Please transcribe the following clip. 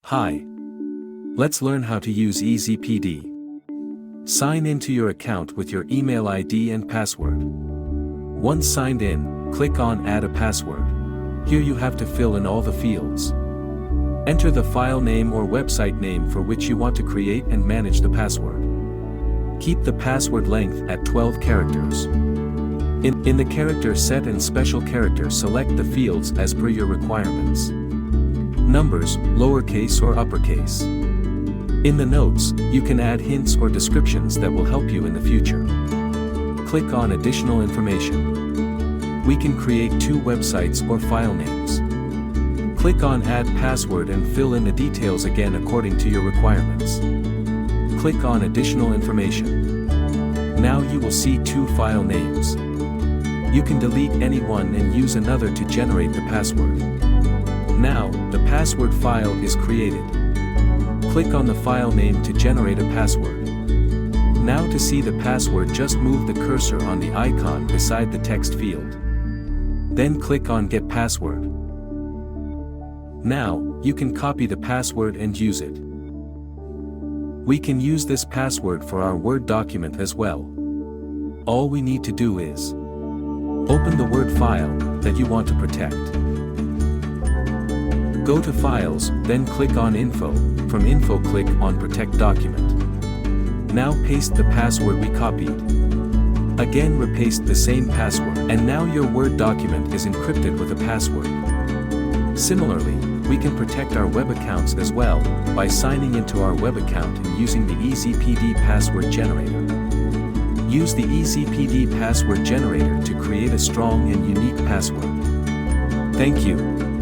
Hi. Let's learn how to use EZPD. Sign into your account with your email ID and password. Once signed in, click on Add a Password. Here you have to fill in all the fields. Enter the file name or website name for which you want to create and manage the password. Keep the password length at 12 characters. In the character set and special character, select the fields as per your requirements. Numbers, lowercase or uppercase. In the notes, you can add hints or descriptions that will help you in the future. Click on Additional Information. We can create 2 websites or file names. Click on Add Password and fill in the details again according to your requirements. Click on Additional Information. Now you will see 2 file names. You can delete any one and use another to generate the password. Now, the password file is created. Click on the file name to generate a password. Now to see the password, just move the cursor on the icon beside the text field. Then click on Get Password. Now, you can copy the password and use it. We can use this password for our Word document as well. All we need to do is open the Word file that you want to protect. Go to Files, then click on Info. From Info, click on Protect Document. Now paste the password we copied. Again, repaste the same password, and now your Word document is encrypted with a password. Similarly, we can protect our web accounts as well by signing into our web account and using the EZPD password generator. Use the EZPD password generator to create a strong and unique password. Thank you.